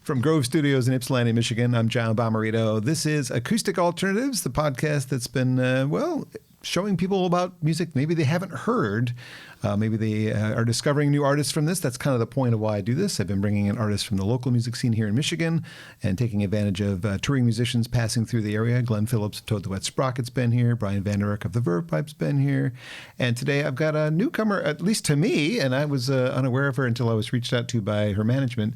From Grove Studios in Ypsilanti, Michigan, I'm John Bommarito. This is Acoustic Alternatives, the podcast that's been, showing people about music maybe they haven't heard. Maybe they are discovering new artists from this. That's kind of the point of why I do this. I've been bringing in artists from the local music scene here in Michigan and taking advantage of touring musicians passing through the area. Glenn Phillips of Toad the Wet Sprocket's been here. Brian Van Der Erck of the Verve Pipe's been here. And today I've got a newcomer, at least to me, and I was unaware of her until I was reached out to by her management.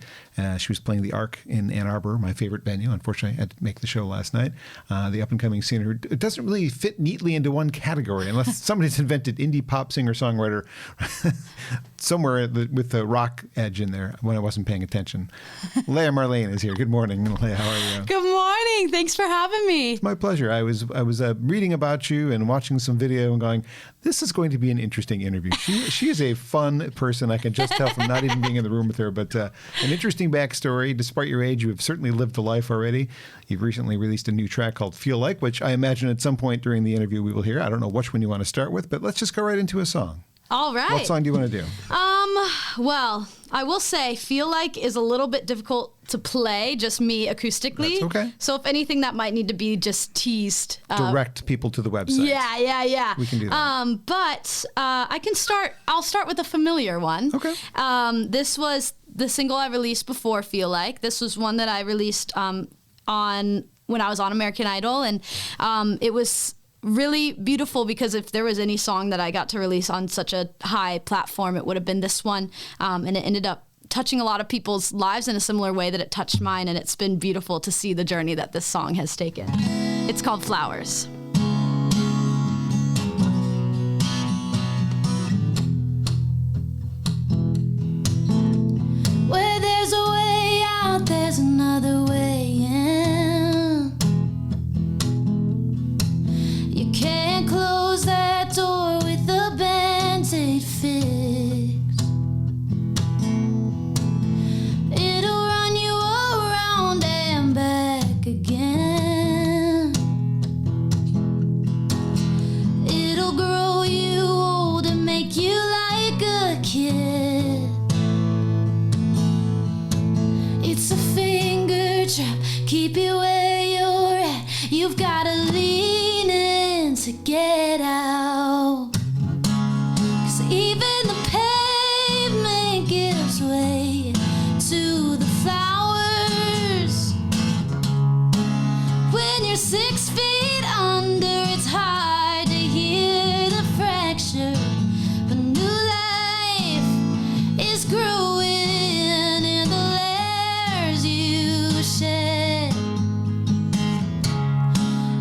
She was playing the Arc in Ann Arbor, my favorite venue. Unfortunately, I had to make the show last night. The up-and-coming singer. It doesn't really fit neatly into one category unless somebody's invented indie pop singer-songwriter somewhere with the rock edge in there when I wasn't paying attention. Leah Marlene is here. Good morning, Leah. How are you? Good morning. Thanks for having me. It's my pleasure. I was reading about you and watching some video and going, this is going to be an interesting interview. She is a fun person. I can just tell from not even being in the room with her, but an interesting backstory. Despite your age, you have certainly lived a life already. You've recently released a new track called Feel Like, which I imagine at some point during the interview we will hear. I don't know which one you want to start with, but let's just go right into a song. All right. What song do you want to do? Well, I will say Feel Like is a little bit difficult to play, just me acoustically. That's okay. So if anything, that might need to be just teased. Direct people to the website. Yeah. We can do that. But I'll start with a familiar one. Okay. This was the single I released before Feel Like. This was one that I released when I was on American Idol, and it was really beautiful because if there was any song that I got to release on such a high platform, it would have been this one. And it ended up touching a lot of people's lives in a similar way that it touched mine. And it's been beautiful to see the journey that this song has taken. It's called Flowers. Where there's a way out, there's another way in. You can't close that door with a Band-Aid fix. It'll run you around and back again. It'll grow you old and make you like a kid. It's a finger trap, keep you where you're at. You've gotta lean in to get out. 'Cause even the pavement gives way to the flowers. When you're 6 feet under, it's hard to hear the fracture. But new life is growing in the layers you shed.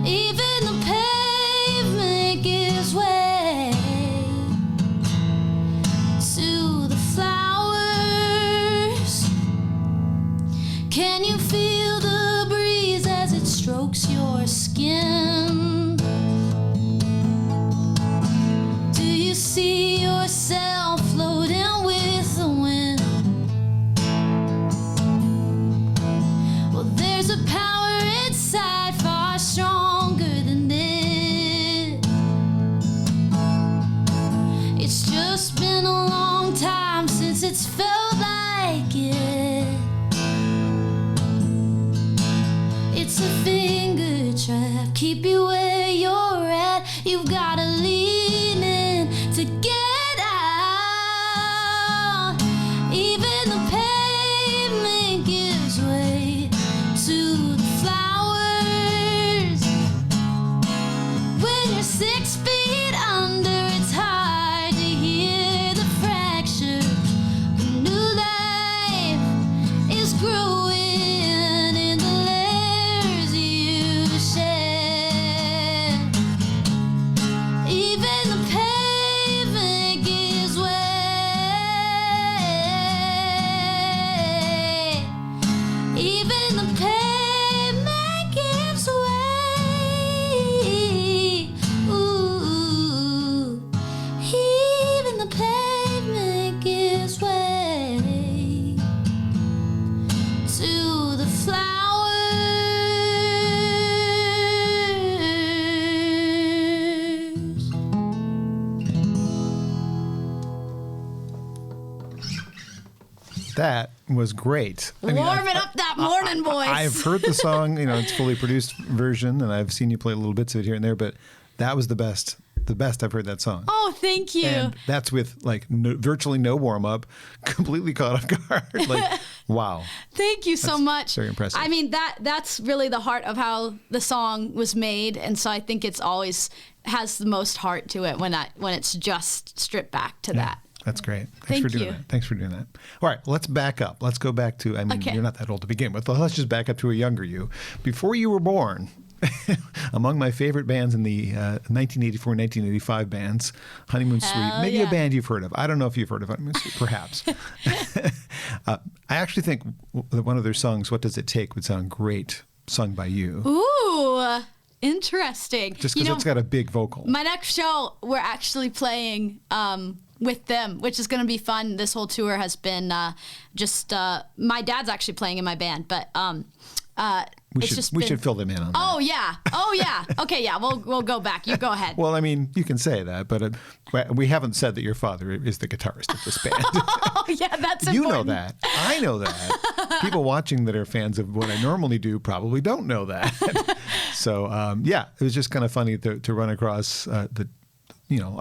Even the pavement gives way to the flowers. Can you feel the breeze as it strokes your skin? Do you see yourself floating with the wind? Well, there's a power inside far stronger than it. It's just been a long time since it's felt like it. It's a finger trap, keep you where you're at. You've gotta lean in to get out. Even the pavement gives way to the flowers. When you're 6 feet under, it's hard to hear the fracture. New life is growing in the layers you shed. Even the pavement gives way. Even the pavement gives way. Ooh. Even the pavement gives way to the flowers. That was great. Warming up that morning voice. I've heard the song, it's fully produced version, and I've seen you play little bits of it here and there, but that was the best I've heard that song. Oh, thank you. And that's with virtually no warm up, completely caught off guard. Wow. Thank you so much. Very impressive. I mean, that's really the heart of how the song was made, and so I think it's always has the most heart to it when it's just stripped back to that. That's great. Thank for doing you. that. Thanks for doing that. All right, let's back up. Let's go back to, Okay. You're not that old to begin with. Let's just back up to a younger you. Before you were born, among my favorite bands in the 1984, 1985 bands, Honeymoon Suite, maybe a band you've heard of. I don't know if you've heard of Honeymoon Suite, perhaps. I actually think that one of their songs, What Does It Take, would sound great sung by you. Ooh, interesting. Just because it's got a big vocal. My next show, we're actually playing with them, which is going to be fun. This whole tour has been my dad's actually playing in my band, but We should fill them in on that. Oh yeah. Okay, yeah. We'll go back. You go ahead. Well, you can say that, but we haven't said that your father is the guitarist of this band. Oh yeah, that's important. You know that. I know that. People watching that are fans of what I normally do probably don't know that. So it was just kind of funny to run across a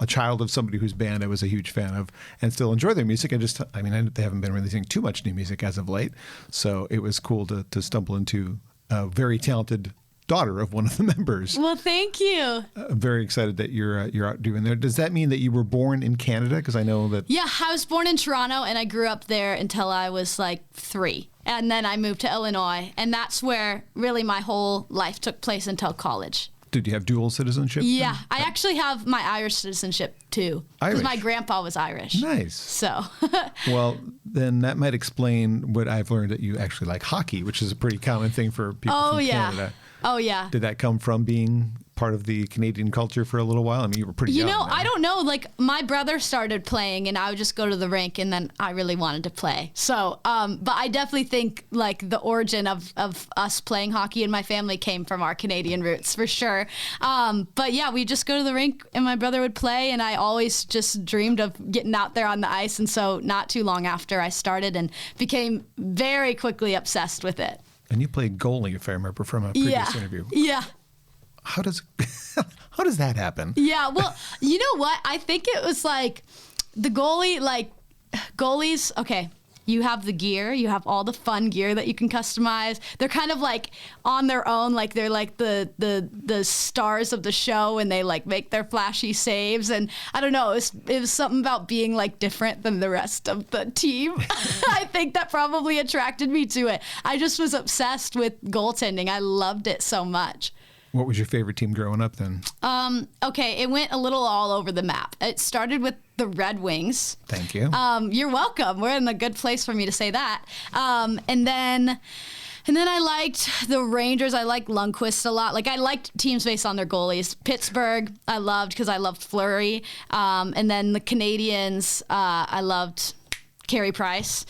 child of somebody whose band I was a huge fan of and still enjoy their music. They haven't been releasing too much new music as of late, so it was cool to stumble into a very talented daughter of one of the members. Well, thank you. I'm very excited that you're out doing there. Does that mean that you were born in Canada? Because I know that. Yeah, I was born in Toronto and I grew up there until I was 3. And then I moved to Illinois, and that's where really my whole life took place until college. Did you have dual citizenship? Yeah, I actually have my Irish citizenship too. Irish? Because my grandpa was Irish. Nice. So. Well, then that might explain what I've learned, that you actually like hockey, which is a pretty common thing for people from Canada. Oh, yeah. Did that come from being part of the Canadian culture for a little while? You were pretty young. I don't know. My brother started playing, and I would just go to the rink, and then I really wanted to play. So, but I definitely think the origin of us playing hockey in my family came from our Canadian roots for sure. But yeah, we just go to the rink, and my brother would play, and I always just dreamed of getting out there on the ice. And so, not too long after I started, and became very quickly obsessed with it. And you played goalie, if I remember from a previous interview. Yeah. How does that happen? Yeah, well, you know what? I think it was the goalies, okay, you have the gear, you have all the fun gear that you can customize. They're kind of on their own, they're the stars of the show, and they make their flashy saves. And I don't know, it was something about being different than the rest of the team. I think that probably attracted me to it. I just was obsessed with goaltending. I loved it so much. What was your favorite team growing up then? Okay, it went a little all over the map. It started with the Red Wings. Thank you. You're welcome. We're in a good place for me to say that. And then I liked the Rangers. I liked Lundqvist a lot. I liked teams based on their goalies. Pittsburgh, I loved because I loved Fleury. And then the Canadians, I loved Carey Price.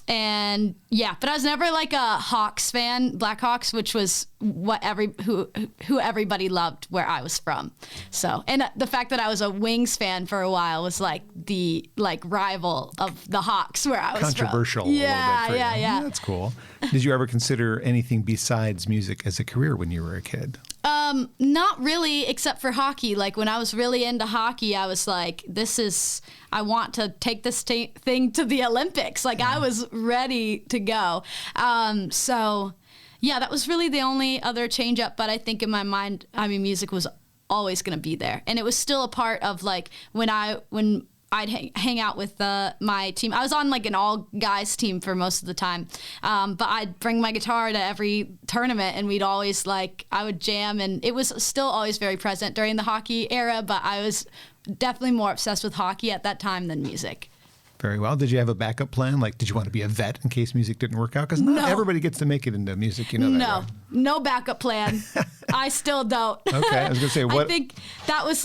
And yeah, but I was never a Hawks fan, Blackhawks, which was what who everybody loved where I was from. So, and the fact that I was a Wings fan for a while was the rival of the Hawks where I was controversial from. A little bit for you. Yeah. That's cool. Did you ever consider anything besides music as a career when you were a kid? Not really, except for hockey. When I was really into hockey, I was I want to take this thing to the Olympics. I was ready to go. So yeah, that was really the only other change up. But I think in my mind, music was always going to be there. And it was still a part of when I'd hang out with my team. I was on an all guys team for most of the time. But I'd bring my guitar to every tournament, and we'd always I would jam, and it was still always very present during the hockey era, but I was definitely more obsessed with hockey at that time than music. Very well. Did you have a backup plan? Did you want to be a vet in case music didn't work out? Because not everybody gets to make it into music, that. No, no backup plan. I still don't. Okay, I was going to say, what? I think that was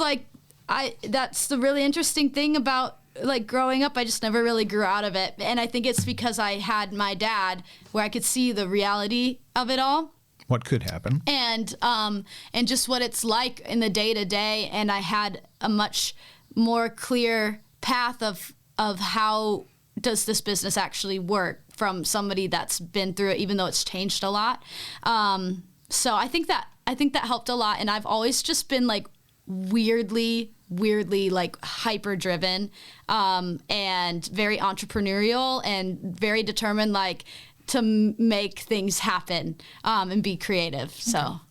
that's the really interesting thing about growing up. I just never really grew out of it. And I think it's because I had my dad where I could see the reality of it all. What could happen. And just what it's like in the day to day. And I had a much more clear path of how does this business actually work from somebody that's been through it, even though it's changed a lot. So I think that helped a lot. And I've always just been like weirdly like hyper driven, and very entrepreneurial and very determined, like to make things happen, and be creative. So.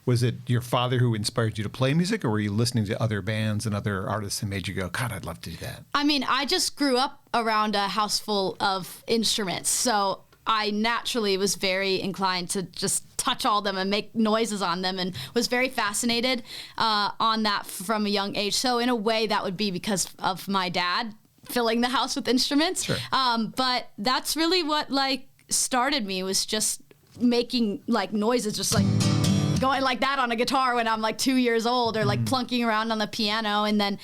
Was it your father who inspired you to play music, or were you listening to other bands and other artists and made you go, God, I'd love to do that? I mean, I just grew up around a house full of instruments, so I naturally was very inclined to just touch all of them and make noises on them, and was very fascinated on that from a young age. So in a way, that would be because of my dad filling the house with instruments. Sure. But that's really what like started me, was just making like noises, just like going like that on a guitar when I'm like 2 years old, or like plunking around on the piano. And then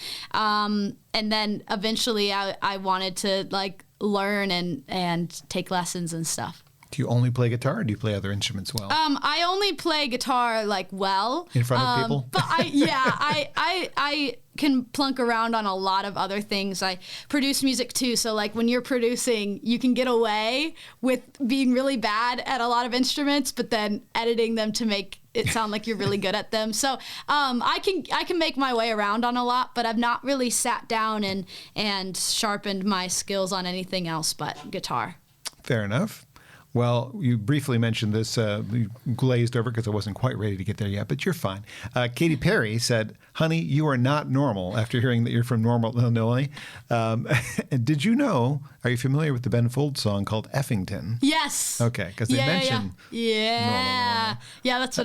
eventually I wanted to like learn and take lessons and stuff. Do you only play guitar, or do you play other instruments well? I only play guitar like well. In front of people? But I can plunk around on a lot of other things. I produce music too, so like when you're producing, you can get away with being really bad at a lot of instruments, but then editing them to make it sound like you're really good at them. So I can make my way around on a lot, but I've not really sat down and sharpened my skills on anything else but guitar. Fair enough. Well, you briefly mentioned this, you glazed over because I wasn't quite ready to get there yet, but you're fine. Katy Perry said, honey, you are not normal, after hearing that you're from Normal, Illinois. Did you know, are you familiar with the Ben Folds song called Effington? Yes. Okay, because they mentioned Yeah, that's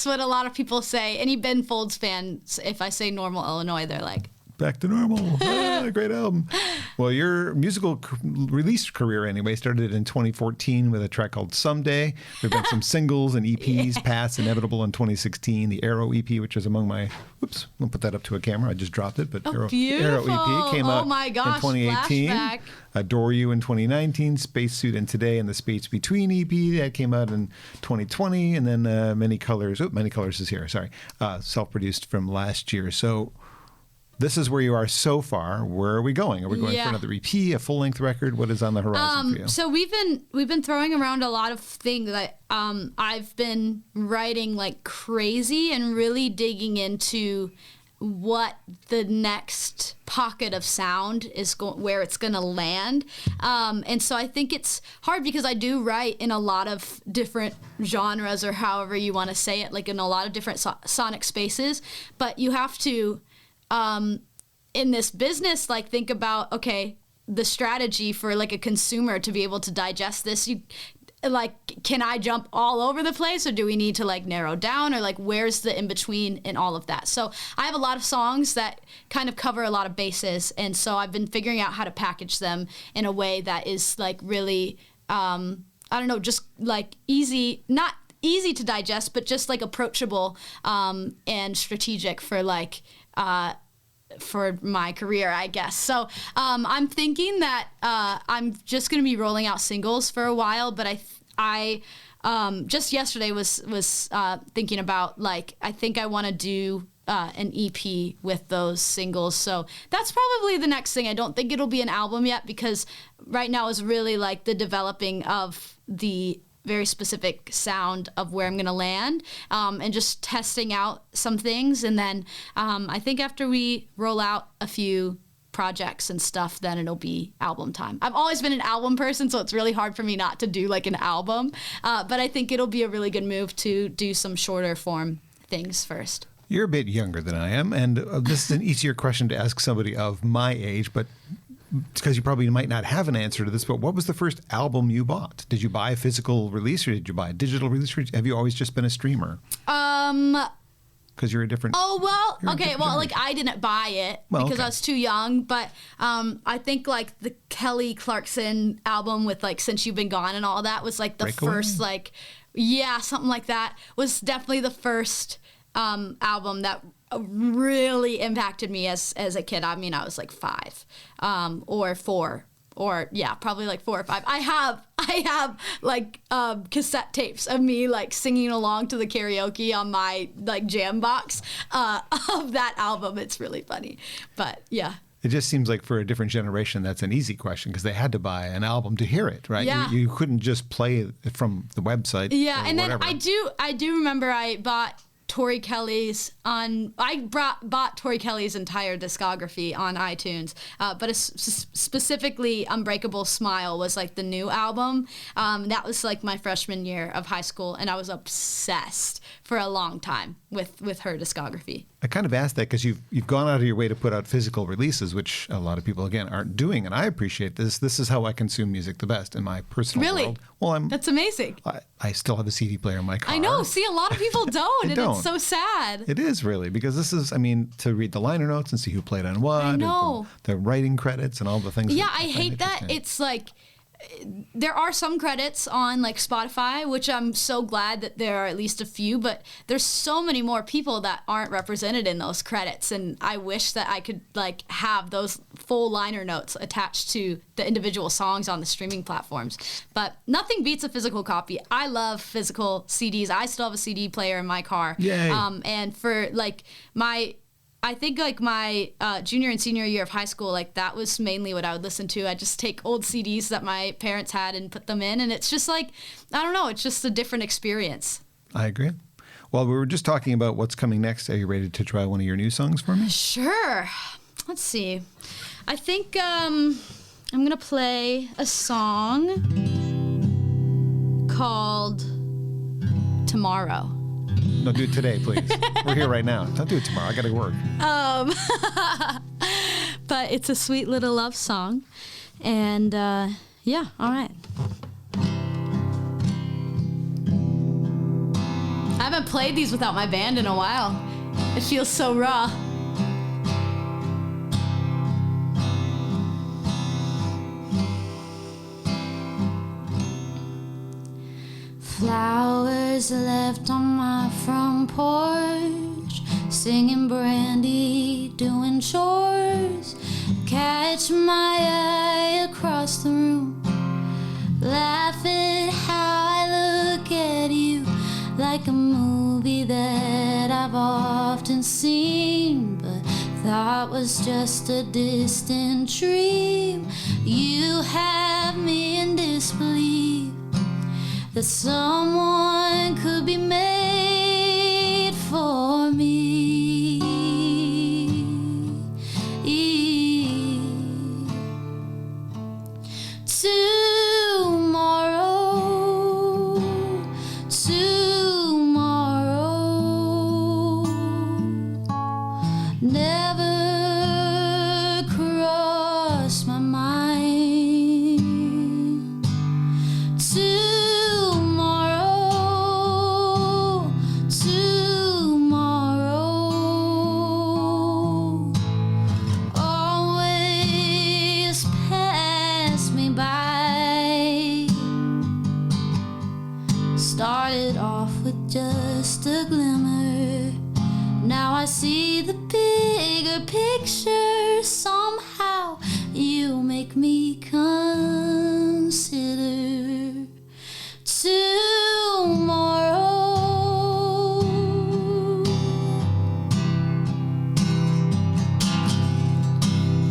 what a lot of people say. Any Ben Folds fans, if I say Normal, Illinois, they're like, back to normal. Great album. Well, your musical release career, anyway, started in 2014 with a track called Someday. There have been some singles and EPs, Past, Inevitable in 2016. The Arrow EP, which is among my, I'll put that up to a camera. I just dropped it, but Arrow EP came out in 2018. Flashback. Adore You in 2019, Spacesuit and Today, and the Space Between EP that came out in 2020, and then Many Colors is here, sorry, self-produced from last year. So this is where you are so far. Where are we going? Are we going for another EP, a full-length record? What is on the horizon for you? So we've been throwing around a lot of things that I've been writing like crazy and really digging into what the next pocket of sound is where it's going to land. And so I think it's hard because I do write in a lot of different genres, or however you want to say it, like in a lot of different sonic spaces, but you have to, in this business, like think about, okay, the strategy for like a consumer to be able to digest this. Can I jump all over the place, or do we need to like narrow down, or like where's the in between in all of that? So I have a lot of songs that kind of cover a lot of bases, and so I've been figuring out how to package them in a way that is like really, I don't know, just like easy, not easy to digest, but just like approachable and strategic for like for my career, I guess. So I'm thinking that I'm just going to be rolling out singles for a while, but I just yesterday was thinking about, like, I think I want to do an EP with those singles. So that's probably the next thing. I don't think it'll be an album yet, because right now is really like the developing of the very specific sound of where I'm going to land, and just testing out some things. And then I think after we roll out a few projects and stuff, then it'll be album time. I've always been an album person, so it's really hard for me not to do like an album. But I think it'll be a really good move to do some shorter form things first. You're a bit younger than I am, and this is an easier question to ask somebody of my age, but because you probably might not have an answer to this, but what was the first album you bought? Did you buy a physical release, or did you buy a digital release? Or have you always just been a streamer? Because you're a different... Oh, well, okay, well, like, I didn't buy it because I was too young, but I think, like, the Kelly Clarkson album with, like, Since You've Been Gone and all that was, like, the first, like, something like that was definitely the first album that really impacted me as a kid. I mean, I was like 5 or 4, or probably like 4 or 5. I have like cassette tapes of me like singing along to the karaoke on my like jam box of that album. It's really funny, but yeah. It just seems like for a different generation, that's an easy question because they had to buy an album to hear it, right? Yeah. You couldn't just play it from the website. Yeah, or and whatever. then I do remember I bought Tori Kelly's bought Tori Kelly's entire discography on iTunes, but specifically Unbreakable Smile was like the new album. That was like my freshman year of high school, and I was obsessed for a long time with her discography. I kind of asked that because you've gone out of your way to put out physical releases, which a lot of people, again, aren't doing, and I appreciate this. This is how I consume music the best in my personal world. Well, That's amazing. I still have a CD player in my car. I know. See, a lot of people don't, and don't. it's so sad. It is really, because this is, I mean, to read the liner notes and see who played on what. I know. And the writing credits and all the things. Yeah, that I hate that. interesting. It's like there are some credits on like Spotify, which I'm so glad that there are at least a few, but there's so many more people that aren't represented in those credits, and I wish that I could like have those full liner notes attached to the individual songs on the streaming platforms. But nothing beats a physical copy. I love physical CDs. I still have a CD player in my car. Yay. And for like I think like my junior and senior year of high school, like that was mainly what I would listen to. I'd just take old CDs that my parents had and put them in. And it's just like, I don't know, it's just a different experience. I agree. Well, we were just talking about what's coming next. Are you ready to try one of your new songs for me? Sure. Let's see. I think I'm going to play a song called Tomorrow. No, do it today, please. We're here right now. Don't do it tomorrow. I got to work. But it's a sweet little love song. And yeah, all right. I haven't played these without my band in a while. It feels so raw. Flowers left on my front porch, singing brandy, doing chores. Catch my eye across the room, laugh at how I look at you, like a movie that I've often seen, but thought was just a distant dream. You have me in disbelief that someone could be made for me. Tomorrow, never crossed my mind. Tomorrow, always pass me by. Started off with just a glimmer, now I see the bigger picture. Somehow you make me consider tomorrow.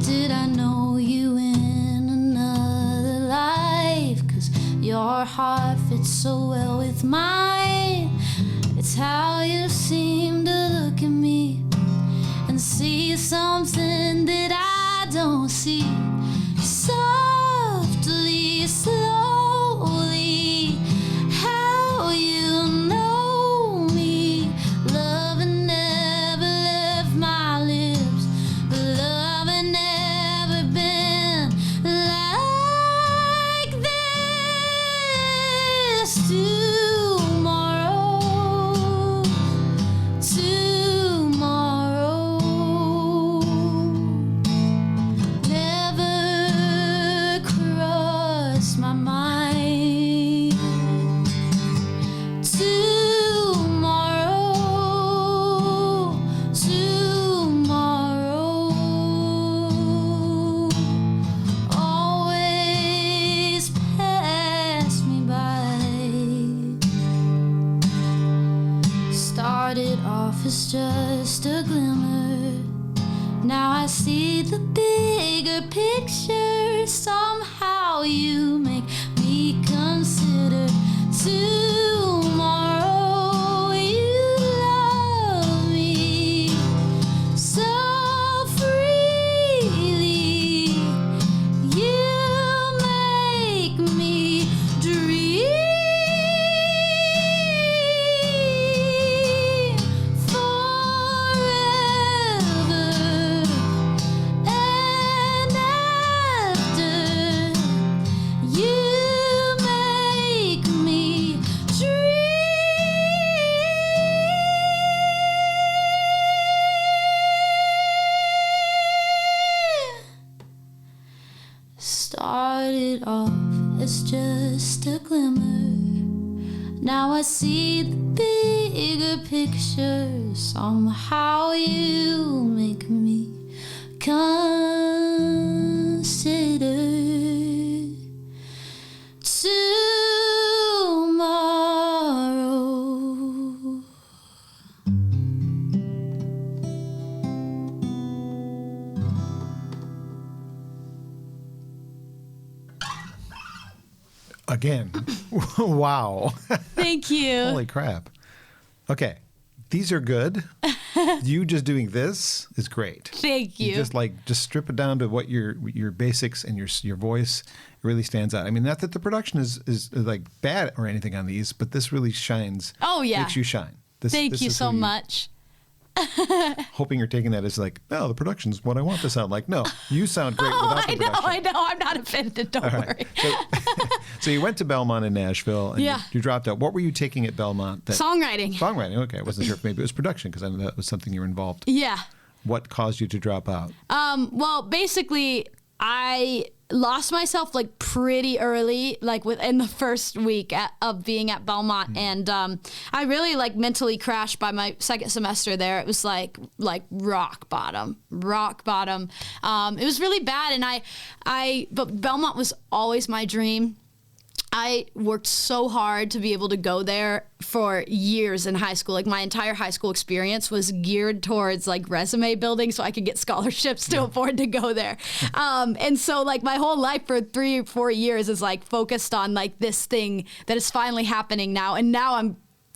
Did I know you in another life? 'Cause your heart fits so well with mine. It's how you seem to look at me and see something that I don't see. Softly, slowly, how you know me. Love had never left my lips, but love had never been like this. Tomorrow, never crossed my mind. Tomorrow, always pass me by. Started off as just a glimmer, Now I see the bigger picture. Somehow you make me consider tomorrow. You love me so freely. You make me dream forever and after. You make me dream. Started off as just a glimmer. Now I see the bigger picture. Somehow you make me consider tomorrow. Again. Wow. Thank you. Holy crap. Okay. These are good. You just doing this is great. Thank you. Just strip it down to what your basics and your voice really stands out. I mean, not that the production is like bad or anything on these, but this really shines. Oh, yeah. Makes you shine. Thank this you is so who you- much. Hoping you're taking that as like, no, the production's what I want to sound like. No, you sound great without the production. I know. I'm not offended. Don't worry. So you went to Belmont in Nashville, and Yeah. you dropped out. What were you taking at Belmont? Songwriting. Songwriting. Okay, I wasn't sure if maybe it was production because I know that was something you were involved. Yeah. What caused you to drop out? Well, basically, I lost myself like pretty early, like within the first week of being at Belmont, and I really like mentally crashed by my second semester there. It was like rock bottom. It was really bad, and but Belmont was always my dream. I worked so hard to be able to go there for years in high school. Like my entire high school experience was geared towards like resume building so I could get scholarships to afford to go there. And so like my whole life for 3 or 4 years is like focused on like this thing that is finally happening now. And now I'm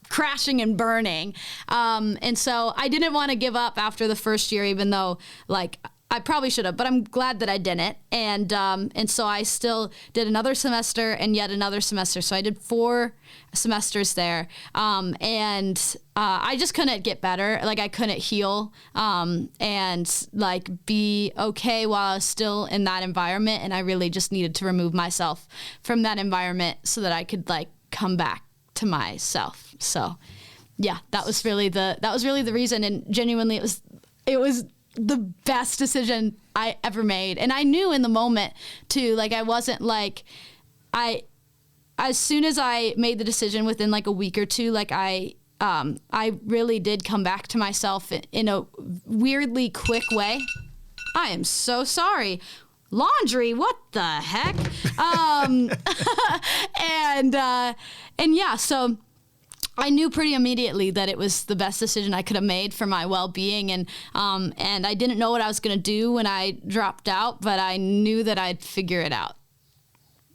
crashing and burning. And so I didn't want to give up after the first year, even though like I probably should have, but I'm glad that I didn't. And so I still did another semester and yet another semester. So I did 4 semesters there. And I just couldn't get better. Like I couldn't heal and like be okay while I was still in that environment. And I really just needed to remove myself from that environment so that I could like come back to myself. So yeah, that was really the reason. And genuinely it was the best decision I ever made. And I knew in the moment too, like I wasn't like, as soon as I made the decision within like a week or two, like I really did come back to myself in a weirdly quick way. I am so sorry. Laundry, what the heck? And yeah, so I knew pretty immediately that it was the best decision I could have made for my well-being, and I didn't know what I was going to do when I dropped out, but I knew that I'd figure it out.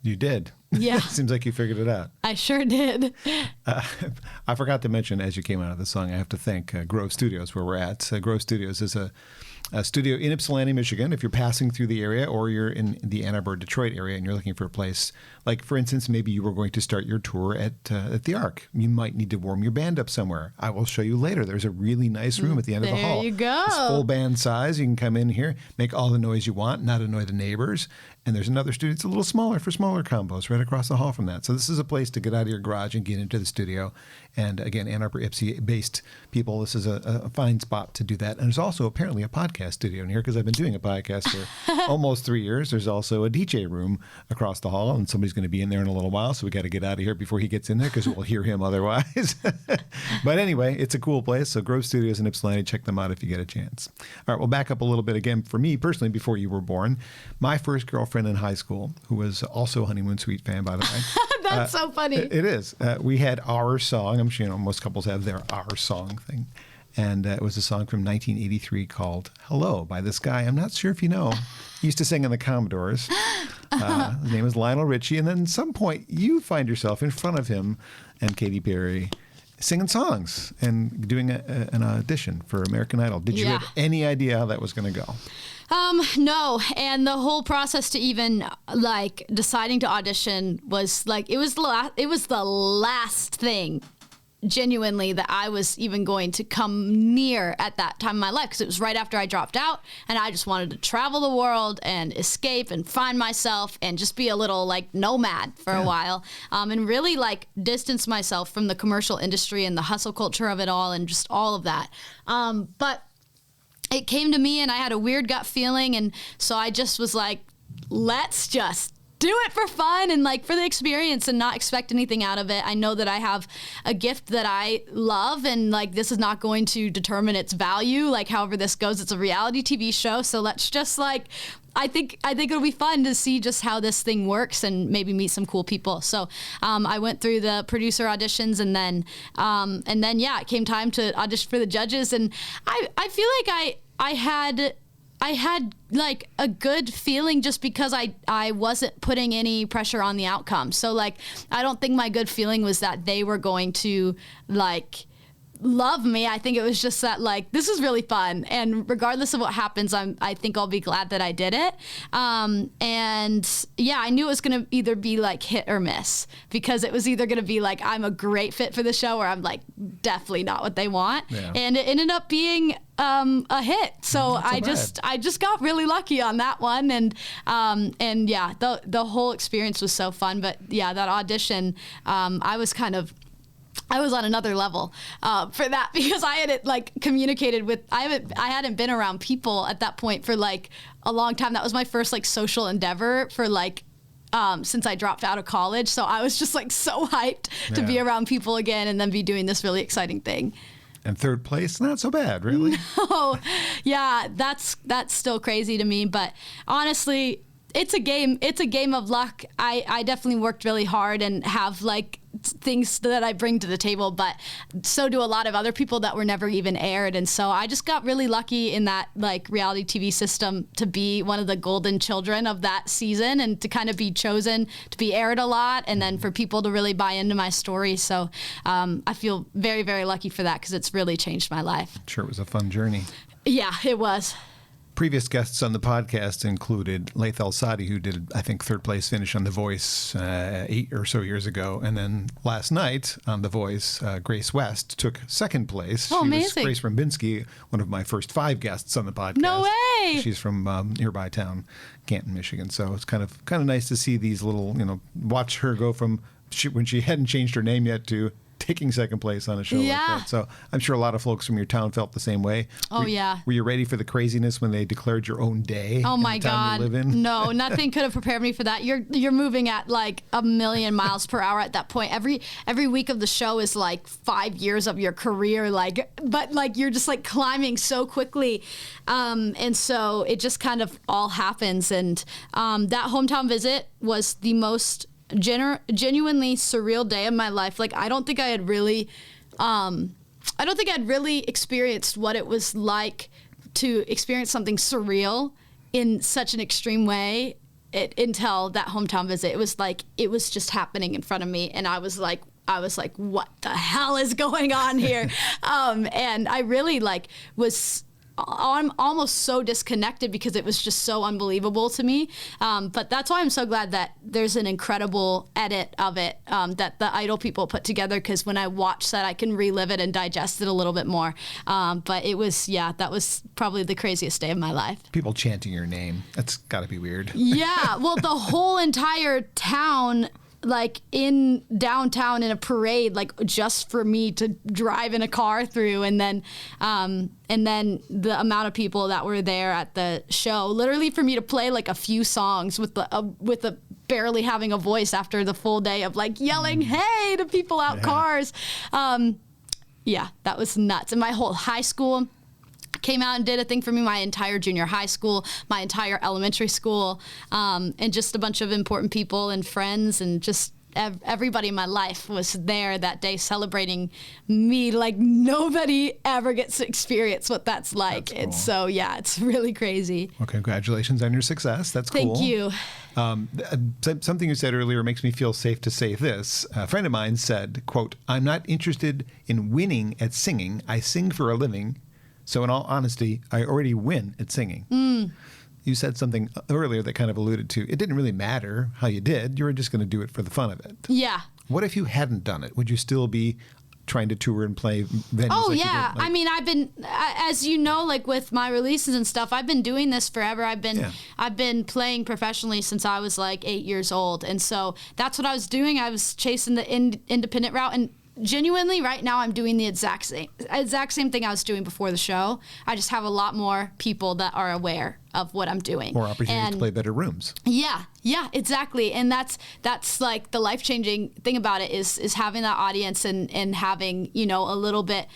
You did. Yeah. Seems like you figured it out. I sure did. I forgot to mention, as you came out of the song, I have to thank Grove Studios, where we're at. Grove Studios is a studio in Ypsilanti, Michigan. If you're passing through the area or you're in the Ann Arbor, Detroit area and you're looking for a place, like for instance, maybe you were going to start your tour at the Arc. You might need to warm your band up somewhere. I will show you later. There's a really nice room at the end of the hall. There you go. It's full band size. You can come in here, make all the noise you want, not annoy the neighbors. And there's another studio. It's a little smaller for smaller combos right across the hall from that. So this is a place to get out of your garage and get into the studio. And again, Ann Arbor, Ypsi-based people, this is a fine spot to do that. And there's also apparently a podcast studio in here because I've been doing a podcast for almost 3 years. There's also a DJ room across the hall, and somebody's going to be in there in a little while. So we got to get out of here before he gets in there because we'll hear him otherwise. But anyway, it's a cool place. So Grove Studios in Ypsilanti, check them out if you get a chance. All right, we'll back up a little bit again. For me personally, before you were born, my first girlfriend in high school, who was also a Honeymoon Suite fan, by the way. That's so funny. It is. We had our song. I'm sure most couples have their our song thing. And it was a song from 1983 called Hello by this guy. I'm not sure if you know. He used to sing in the Commodores. His name is Lionel Richie. And then at some point, you find yourself in front of him and Katy Perry singing songs and doing an audition for American Idol. Did you have any idea how that was going to go? No. And the whole process to even like deciding to audition was like, it was the last thing genuinely that I was even going to come near at that time in my life, because it was right after I dropped out and I just wanted to travel the world and escape and find myself and just be a little like nomad for a while, and really like distance myself from the commercial industry and the hustle culture of it all and just all of that. But it came to me and I had a weird gut feeling, and so I just was like, let's just do it for fun and like for the experience and not expect anything out of it. I know that I have a gift that I love, and like this is not going to determine its value. Like however this goes, it's a reality TV show, so let's just like I think it'll be fun to see just how this thing works and maybe meet some cool people. So I went through the producer auditions, and then it came time to audition for the judges, and I feel like I had like a good feeling just because I wasn't putting any pressure on the outcome. So like, I don't think my good feeling was that they were going to like love me. I think it was just that like, this is really fun. And regardless of what happens, I think I'll be glad that I did it. And yeah, I knew it was going to either be like hit or miss, because it was either going to be like, I'm a great fit for the show, or I'm like, definitely not what they want. Yeah. And it ended up being a hit. So I just got really lucky on that one. And yeah, the whole experience was so fun. But yeah, that audition, I was on another level for that, because I hadn't like communicated with, I hadn't been around people at that point for like a long time. That was my first like social endeavor for like, since I dropped out of college. So I was just like so hyped to be around people again and then be doing this really exciting thing. And third place, not so bad, really. No, yeah, that's still crazy to me. But honestly, it's a game of luck. I definitely worked really hard and have like things that I bring to the table, but so do a lot of other people that were never even aired. And so I just got really lucky in that like reality TV system to be one of the golden children of that season and to kind of be chosen to be aired a lot, and then for people to really buy into my story. So I feel very, very lucky for that, because it's really changed my life. I'm sure it was a fun journey. Yeah, it was. Previous guests on the podcast included Leah Marlene, who did, I think, third place finish on The Voice 8 or so years ago. And then last night on The Voice, Grace West took second place. Oh, she amazing. was Grace Rambinski, one of my first 5 guests on the podcast. No way! She's from nearby town, Canton, Michigan. So it's kind of nice to see these little, watch her go from when she hadn't changed her name yet to taking second place on a show like that. So I'm sure a lot of folks from your town felt the same way. Oh, yeah. Were you ready for the craziness when they declared your own day? Oh, my God. You live in? No, nothing could have prepared me for that. You're moving at like a million miles per hour at that point. Every week of the show is like 5 years of your career, but like you're just like climbing so quickly. And so it just kind of all happens. And that hometown visit was the most genuinely surreal day of my life. Like I don't think I'd really experienced what it was like to experience something surreal in such an extreme way until that hometown visit. It was just happening in front of me, and I was like, what the hell is going on here? And I really was I'm almost so disconnected because it was just so unbelievable to me. But that's why I'm so glad that there's an incredible edit of it that the Idol people put together, because when I watch that, I can relive it and digest it a little bit more. But it was, that was probably the craziest day of my life. People chanting your name. That's got to be weird. Yeah. Well, the whole entire town, like in downtown in a parade, like just for me to drive in a car through, and then the amount of people that were there at the show, literally for me to play like a few songs with the barely having a voice after the full day of like yelling hey to people out cars. That was nuts. And my whole high school came out and did a thing for me, my entire junior high school, my entire elementary school, and just a bunch of important people and friends, and just everybody in my life was there that day celebrating me. Like nobody ever gets to experience what that's like. That's cool. And so, yeah, it's really crazy. Well, congratulations on your success. That's cool. Thank you. Something you said earlier makes me feel safe to say this. A friend of mine said, quote, "I'm not interested in winning at singing. I sing for a living. So in all honesty, I already win at singing." You said something earlier that kind of alluded to, it didn't really matter how you did. You were just going to do it for the fun of it. Yeah. What if you hadn't done it? Would you still be trying to tour and play venues? Oh, like yeah. You did? Like, I mean, I've been, as you know, like with my releases and stuff, I've been doing this forever. I've been playing professionally since I was like 8 years old. And so that's what I was doing. I was chasing the independent route. And genuinely, right now, I'm doing the exact same thing I was doing before the show. I just have a lot more people that are aware of what I'm doing. More opportunities to play better rooms. Yeah, exactly. And that's like the life-changing thing about it is having that audience and having, you know, a little bit,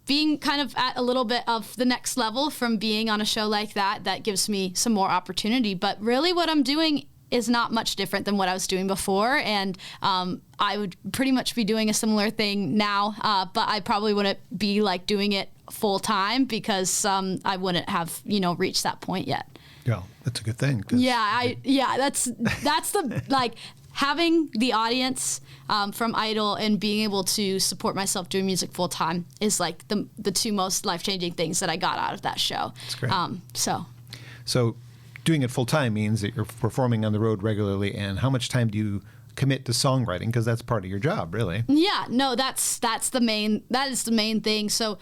being kind of at a little bit of the next level from being on a show like that gives me some more opportunity. But really what I'm doing is not much different than what I was doing before. And I would pretty much be doing a similar thing now, but I probably wouldn't be like doing it full time because I wouldn't have, you know, reached that point yet. Yeah, that's a good thing. That's the, like, having the audience from Idol and being able to support myself doing music full time is like the two most life-changing things that I got out of that show. That's great. So doing it full time means that you're performing on the road regularly. And how much time do you commit to songwriting? Because that's part of your job, really. Yeah, no, that is the main thing. So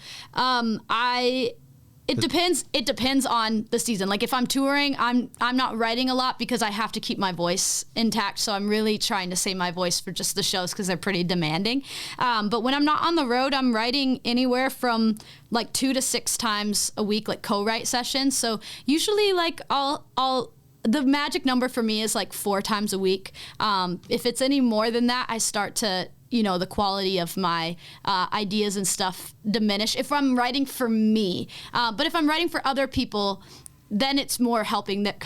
it depends on the season. Like if I'm touring, I'm not writing a lot because I have to keep my voice intact. So I'm really trying to save my voice for just the shows because they're pretty demanding. But when I'm not on the road, I'm writing anywhere from like 2 to 6 times a week, like co-write sessions. So usually like the magic number for me is like 4 times a week. If it's any more than that, I start to, you know, the quality of my ideas and stuff diminish if I'm writing for me. But if I'm writing for other people, then it's more helping that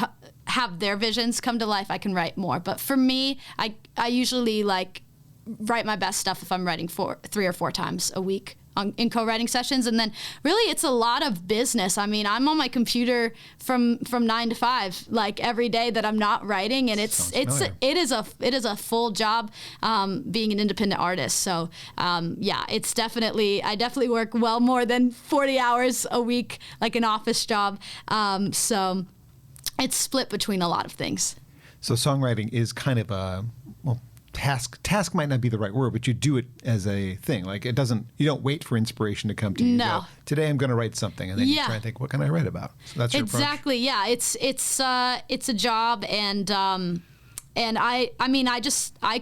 have their visions come to life. I can write more. But for me, I usually like write my best stuff if I'm writing 3 or 4 times a week in co-writing sessions. And then really it's a lot of business. I mean, I'm on my computer from 9 to 5 like every day that I'm not writing, and it is a full job being an independent artist. So it's I definitely work well more than 40 hours a week like an office job. So it's split between a lot of things. So songwriting is kind of a task might not be the right word, but you do it as a thing. Like you don't wait for inspiration to come to you. No. You go, today I'm going to write something, and then you try and think, what can I write about? So that's your approach. Exactly. Yeah. It's a job, and I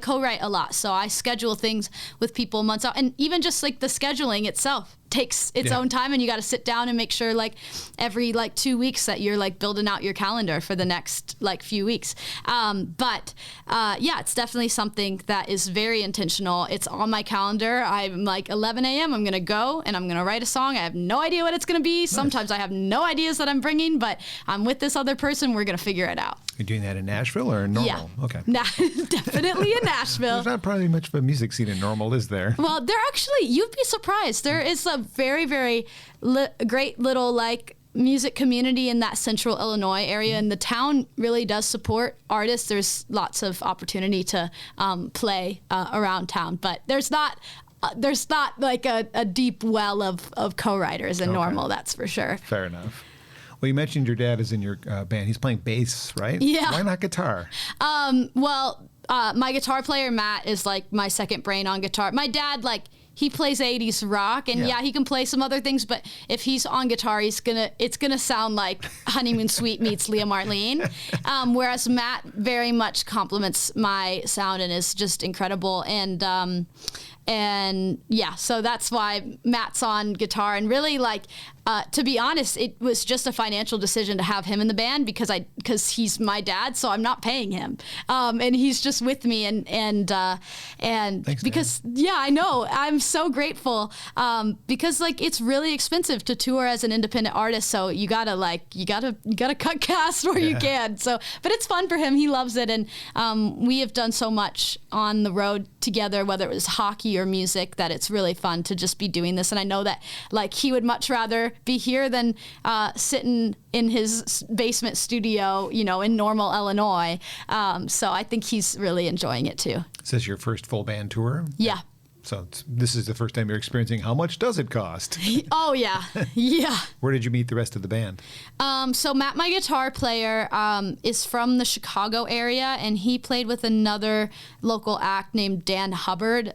co-write a lot. So I schedule things with people months out, and even just like the scheduling itself takes its own time, and you got to sit down and make sure like every like 2 weeks that you're like building out your calendar for the next like few weeks. But it's definitely something that is very intentional. It's on my calendar. I'm like 11 a.m. I'm going to go and I'm going to write a song. I have no idea what it's going to be. Nice. Sometimes I have no ideas that I'm bringing, but I'm with this other person. We're going to figure it out. You're doing that in Nashville or in Normal? Yeah. Okay. Definitely in Nashville. There's not probably much of a music scene in Normal, is there? Well, there actually, you'd be surprised. There is a very, very great little like music community in that central Illinois area, and the town really does support artists. There's lots of opportunity to play around town, but there's not like a deep well of co-writers in Normal, that's for sure. Fair enough. Well, you mentioned your dad is in your band. He's playing bass, right? Yeah. Why not guitar? My guitar player, Matt, is like my second brain on guitar. My dad, like, he plays 80s rock, and he can play some other things, but if he's on guitar, it's gonna sound like Honeymoon Suite meets Leah Marlene. Whereas Matt very much complements my sound and is just incredible. So that's why Matt's on guitar. And really, like, to be honest, it was just a financial decision to have him in the band because he's my dad, so I'm not paying him, and he's just with me, and Thanks, because I know I'm so grateful, because like it's really expensive to tour as an independent artist, so you gotta cut costs where you can. So, but it's fun for him. He loves it, and we have done so much on the road together, whether it was hockey or music, that it's really fun to just be doing this. And I know that like he would much rather be here than sitting in his basement studio, in Normal, Illinois. So I think he's really enjoying it too. Is this your first full band tour? Yeah. So this is the first time you're experiencing how much does it cost? Oh, yeah. Yeah. Where did you meet the rest of the band? So Matt, my guitar player, is from the Chicago area, and he played with another local act named Dan Hubbard,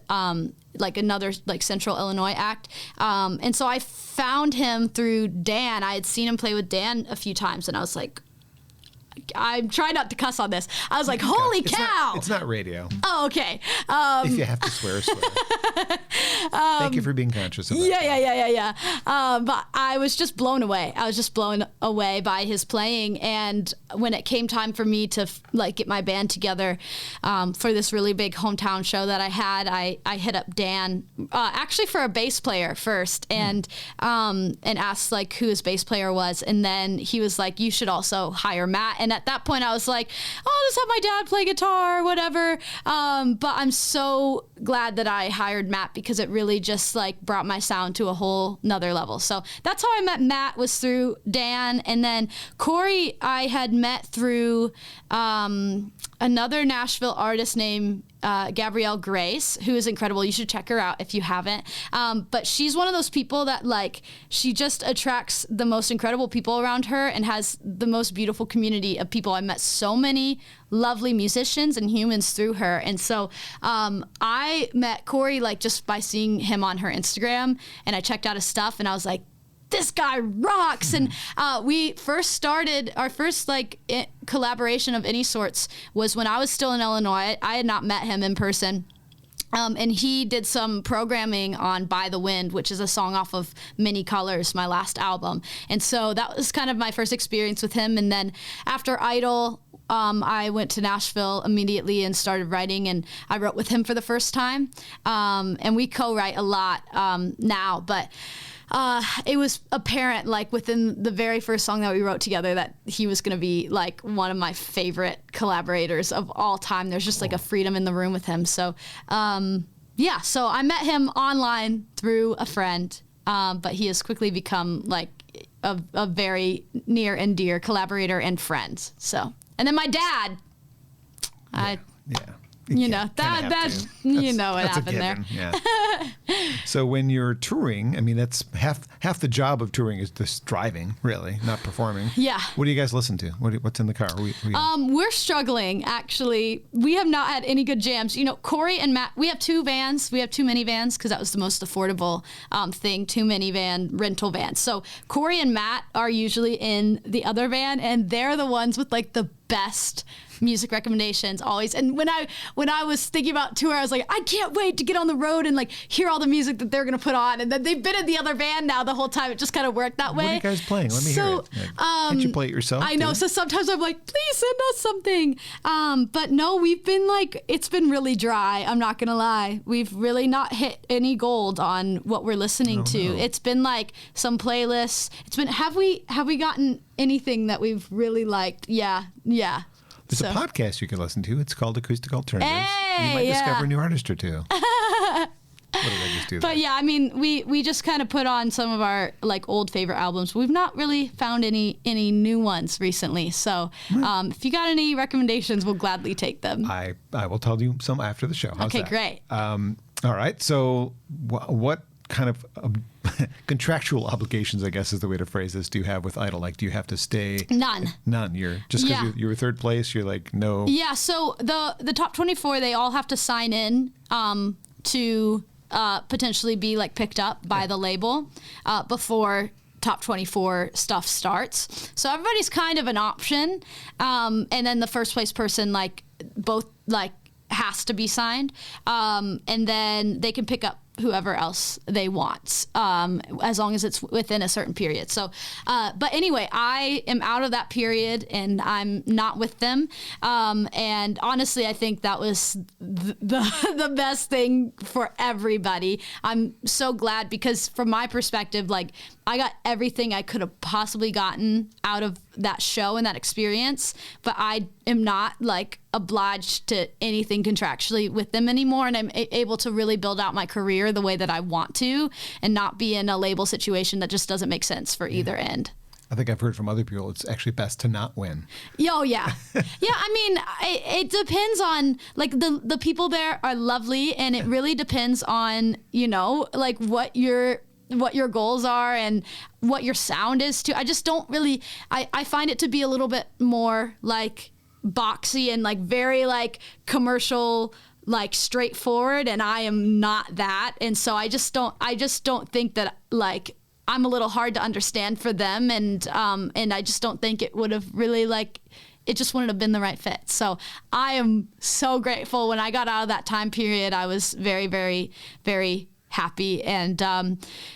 like another like Central Illinois act. And so I found him through Dan. I had seen him play with Dan a few times, and I was like, I'm trying not to cuss on this. I was like, holy cow. It's not radio. Oh, okay. If you have to swear, swear. Thank you for being conscious of that. Yeah. But I was just blown away. I was just blown away by his playing. And when it came time for me to get my band together for this really big hometown show that I had, I hit up Dan, actually for a bass player first, and asked who his bass player was. And then he was like, you should also hire Matt. And at that point I was like, I'll just have my dad play guitar, whatever. But I'm so glad that I hired Matt, because it really just brought my sound to a whole nother level. So that's how I met Matt, was through Dan. And then Corey I had met through another Nashville artist named Gabrielle Grace, who is incredible. You should check her out if you haven't. But she's one of those people that she just attracts the most incredible people around her and has the most beautiful community of people. I met so many lovely musicians and humans through her. And so I met Corey just by seeing him on her Instagram, and I checked out his stuff, and I was like, this guy rocks. And we first started, our first collaboration of any sorts was when I was still in Illinois. I had not met him in person. And he did some programming on By the Wind, which is a song off of Many Colors, my last album. And so that was kind of my first experience with him. And then after Idol, I went to Nashville immediately and started writing, and I wrote with him for the first time. And we co-write a lot now, but it was apparent within the very first song that we wrote together that he was going to be one of my favorite collaborators of all time. There's just a freedom in the room with him. So so I met him online through a friend, but he has quickly become a very near and dear collaborator and friend. So, and then my dad, you know what happened there. Yeah. So when you're touring, I mean, that's half the job of touring is just driving, really, not performing. Yeah. What do you guys listen to? What's in the car? We're struggling, actually. We have not had any good jams. Corey and Matt, we have two vans. We have two minivans because that was the most affordable thing, two minivan rental vans. So Corey and Matt are usually in the other van, and they're the ones with the best music recommendations always. And when I was thinking about tour, I was like, I can't wait to get on the road and hear all the music that they're gonna put on. And then they've been in the other van now the whole time. It just kind of worked that way. What are you guys playing? Let me hear it. Can't you play it yourself? I know. So sometimes I'm like, please send us something. But no, we've been it's been really dry. I'm not gonna lie. We've really not hit any gold on what we're listening to. No. It's been some playlists. It's been, have we gotten anything that we've really liked? Yeah. There's a podcast you can listen to. It's called Acoustic Alternatives. Hey, you might discover a new artist or two. What did I just do there? But yeah, I mean, we just kind of put on some of our old favorite albums. We've not really found any new ones recently. So if you got any recommendations, we'll gladly take them. I will tell you some after the show. How's okay, that? Great. All right. So what kind of contractual obligations, I guess is the way to phrase this, do you have with Idol? Do you have to stay? None. You're just because you were third place, you're no. Yeah. So the top 24, they all have to sign in to potentially be picked up by the label before top 24 stuff starts. So everybody's kind of an option. And then the first place person both has to be signed. And then they can pick up whoever else they want, as long as it's within a certain period. So, but anyway, I am out of that period and I'm not with them. And honestly, I think that was the best thing for everybody. I'm so glad because from my perspective, like I got everything I could have possibly gotten out of that show and that experience, but I am not like obliged to anything contractually with them anymore. And I'm able to really build out my career the way that I want to and not be in a label situation that just doesn't make sense for either end. I think I've heard from other people it's actually best to not win. Oh, yeah. Yeah, I mean, it depends on, like, the people there are lovely, and it really depends on, you know, like, what your goals are and what your sound is, too. I just don't really, I find it to be a little bit more, like, boxy and, like, very, like, commercial, like, straightforward, and I am not that. And so I just don't think that, like, I'm a little hard to understand for them, and I just don't think it would have really, like, it just wouldn't have been the right fit. So I am so grateful. When I got out of that time period, I was very, very, very happy. And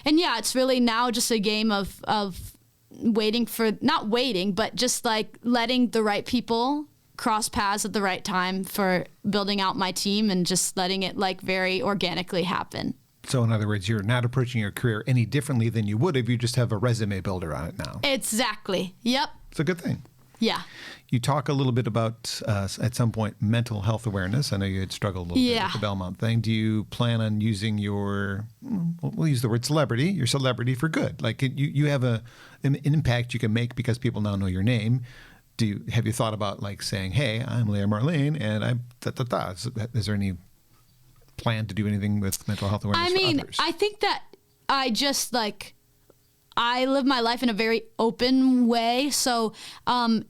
yeah, it's really now just a game of not waiting, but just like letting the right people cross paths at the right time for building out my team and just letting it like very organically happen. So in other words, you're not approaching your career any differently than you would if you just have a resume builder on it now. Exactly. Yep. It's a good thing. Yeah. You talk a little bit about, at some point, mental health awareness. I know you had struggled a little bit with the Belmont thing. Do you plan on using we'll use the word your celebrity for good? Like you have an impact you can make because people now know your name. Have you thought about like saying, hey, I'm Leah Marlene and I'm da-da-da? Is there any plan to do anything with mental health awareness for others? I think that I just like, I live my life in a very open way. So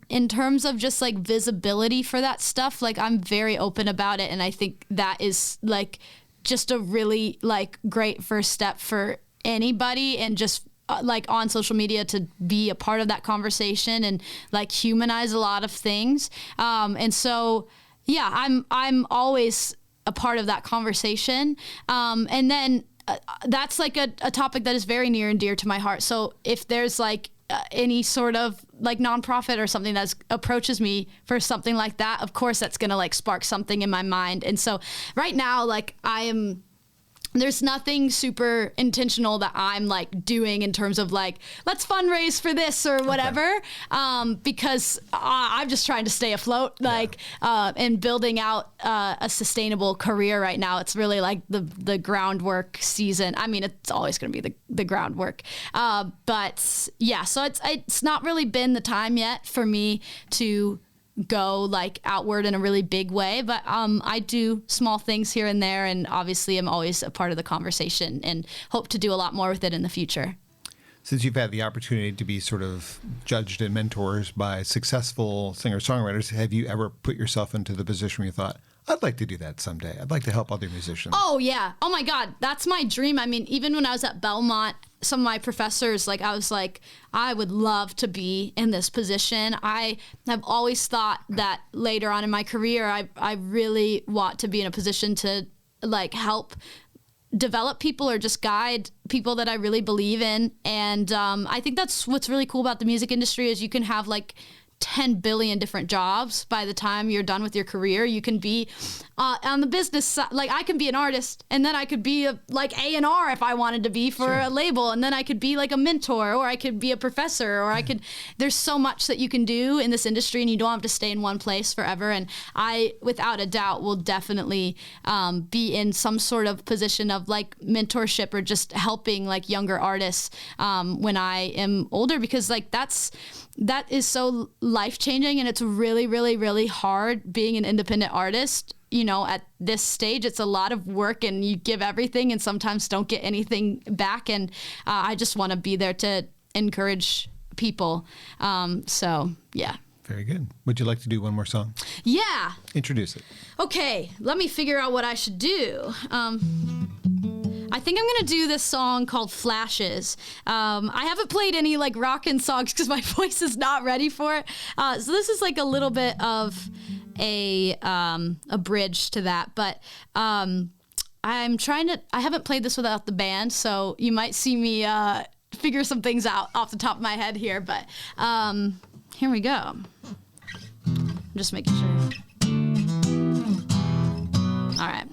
in terms of just like visibility for that stuff, like I'm very open about it. And I think that is like just a really like great first step for anybody, and just like on social media to be a part of that conversation and like humanize a lot of things. And so, yeah, I'm always a part of that conversation. And then that's like a topic that is very near and dear to my heart. So if there's like any sort of like nonprofit or something that approaches me for something like that, of course that's going to like spark something in my mind. And so right now, like there's nothing super intentional that I'm like doing in terms of like, let's fundraise for this or whatever. Okay. Because I'm just trying to stay afloat, like, and building out a sustainable career right now. It's really like the groundwork season. I mean, it's always going to be the groundwork. But yeah, so it's not really been the time yet for me to go like outward in a really big way, but I do small things here and there, and obviously I'm always a part of the conversation and hope to do a lot more with it in the future. Since you've had the opportunity to be sort of judged and mentors by successful singer-songwriters, have you ever put yourself into the position where you thought, I'd like to do that someday. I'd like to help other musicians. Oh, yeah. Oh, my God. That's my dream. I mean, even when I was at Belmont, some of my professors, like, I was like, I would love to be in this position. I have always thought that later on in my career, I really want to be in a position to, like, help develop people or just guide people that I really believe in. And I think that's what's really cool about the music industry is you can have, like, 10 billion different jobs by the time you're done with your career. You can be on the business side, like I can be an artist, and then I could be like A&R if I wanted to be for a label, and then I could be like a mentor, or I could be a professor, or there's so much that you can do in this industry, and you don't have to stay in one place forever. And I, without a doubt, will definitely be in some sort of position of like mentorship or just helping like younger artists when I am older, because like that is so life-changing, and it's really, really, really hard being an independent artist. You know, at this stage, it's a lot of work, and you give everything and sometimes don't get anything back. And I just want to be there to encourage people. So, yeah. Very good. Would you like to do one more song? Yeah. Introduce it. Okay. Let me figure out what I should do. I think I'm going to do this song called Flashes. I haven't played any like rockin' songs because my voice is not ready for it. So this is like a little bit of a bridge to that. But I'm trying to. I haven't played this without the band, so you might see me figure some things out off the top of my head here. But here we go. I'm just making sure. All right.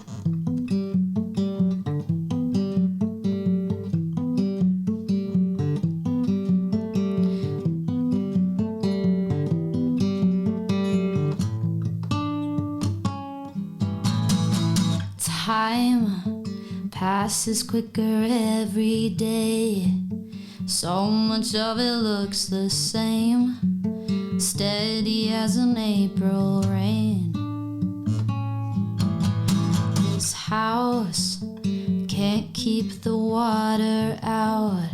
Time passes quicker every day. So much of it looks the same, steady as an April rain. This house can't keep the water out.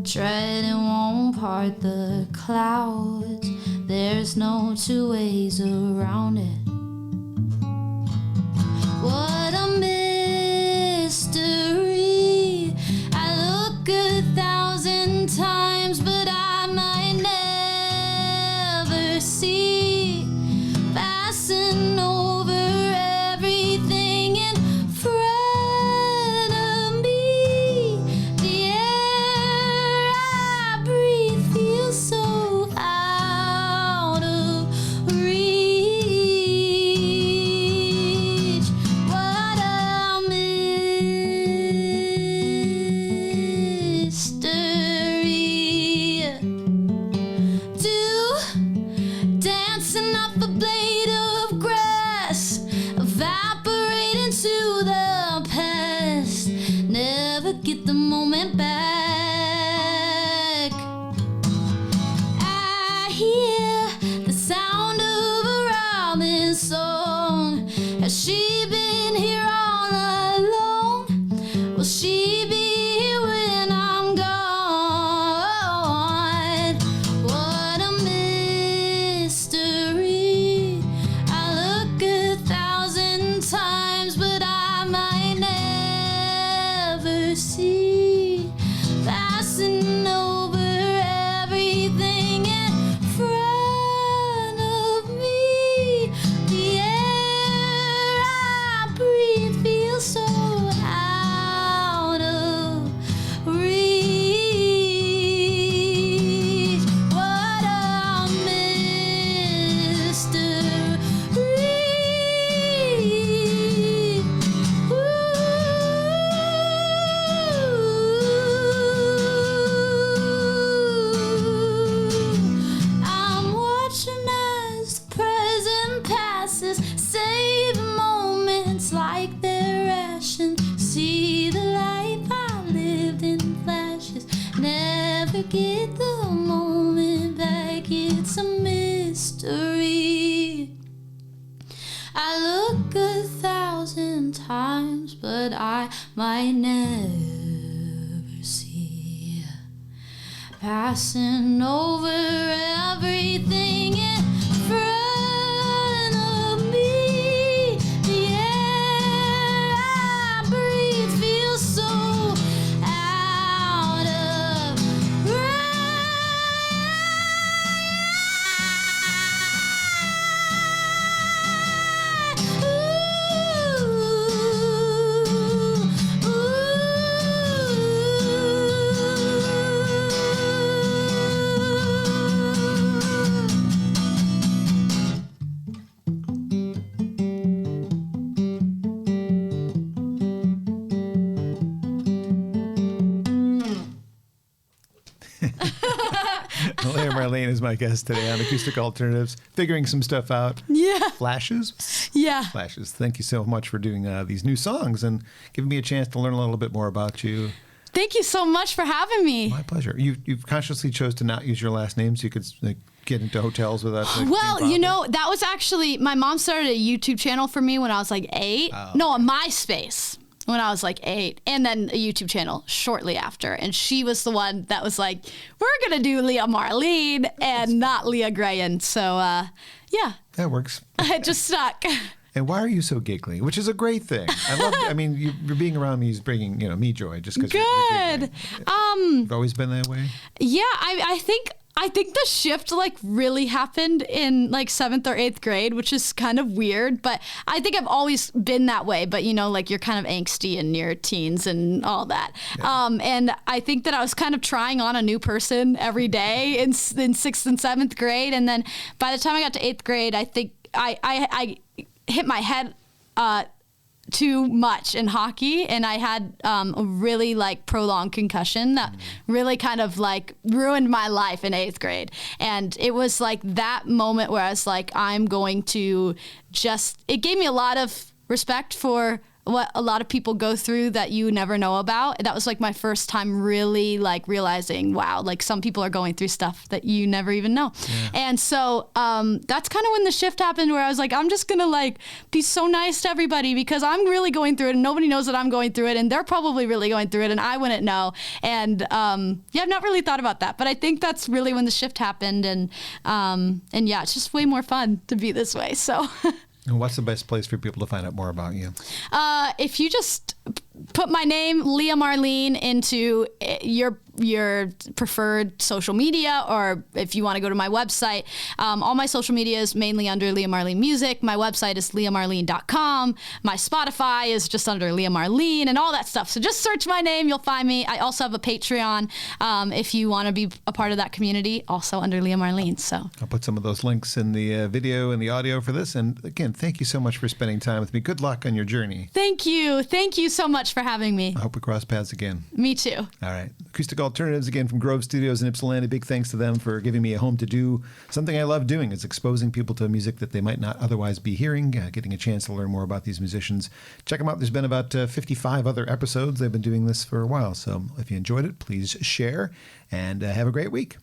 Treading won't part the clouds. There's no two ways around it. What a mystery. I look 1,000 times, but I might never see. Passing over everything in front of me. The air I breathe feels so out of reach. What a mystery. Do dancing off a blade of grass, evaporate into the past, never get the moment back. I hear the sound of a robin song. Has she been here all along? Will she be here when I'm gone? What a mystery. I look 1,000 times, but I might never see. Passing over everything in front of me. The air I breathe feels so out of reach. What a mystery. I'm watching as the present passes, save moments like they're rations. See the life I lived in flashes, never get the moment back. It's a mystery. I look 1,000 times, but I might never see. Passing over everything in front of me. The air I breathe feels so out of Leah Marlene is my guest today on Acoustic Alternatives, figuring some stuff out. Yeah. Flashes? Yeah. Flashes. Thank you so much for doing these new songs and giving me a chance to learn a little bit more about you. Thank you so much for having me. My pleasure. You've consciously chose to not use your last name so you could get into hotels without. Well, you know, that was actually, my mom started a YouTube channel for me when I was like 8. Oh. No, a MySpace when I was like 8, and then a YouTube channel shortly after. And she was the one that was like, we're going to do Leah Marlene and not Leah Grayan. So, yeah. That works. It just stuck. And why are you so giggly? Which is a great thing. I love. I mean, you're being around me is bringing me joy just because. Good. You're giggling. You've always been that way. Yeah, I think I think the shift like really happened in like 7th or 8th grade, which is kind of weird, but I think I've always been that way. But you know, like you're kind of angsty in your teens and all that. Yeah. And I think that I was kind of trying on a new person every day in 6th and 7th grade. And then by the time I got to 8th grade, I think I hit my head too much in hockey, and I had a really like prolonged concussion that really kind of like ruined my life in 8th grade. And it was like that moment where I was like, I'm going to it gave me a lot of respect for what a lot of people go through that you never know about. That was like my first time really like realizing, wow, like some people are going through stuff that you never even know. Yeah. And so that's kind of when the shift happened, where I was like, I'm just gonna like be so nice to everybody because I'm really going through it and nobody knows that I'm going through it and they're probably really going through it and I wouldn't know. And yeah, I've not really thought about that, but I think that's really when the shift happened. And yeah, it's just way more fun to be this way. So. And what's the best place for people to find out more about you? If you just put my name, Leah Marlene, into your preferred social media, or if you want to go to my website, all my social media is mainly under Leah Marlene Music. My website is leahmarlene.com. My Spotify is just under Leah Marlene and all that stuff. So just search my name, you'll find me. I also have a Patreon if you want to be a part of that community, also under Leah Marlene. So I'll put some of those links in the video and the audio for this. And again, thank you so much for spending time with me. Good luck on your journey. Thank you. Thank you so much for having me. I hope we cross paths again. Me too. All right. Acoustic Alternatives again from Grove Studios in Ypsilanti. Big thanks to them for giving me a home to do something I love doing. It's exposing people to music that they might not otherwise be hearing, getting a chance to learn more about these musicians. Check them out. There's been about 55 other episodes. They've been doing this for a while. So if you enjoyed it, please share and have a great week.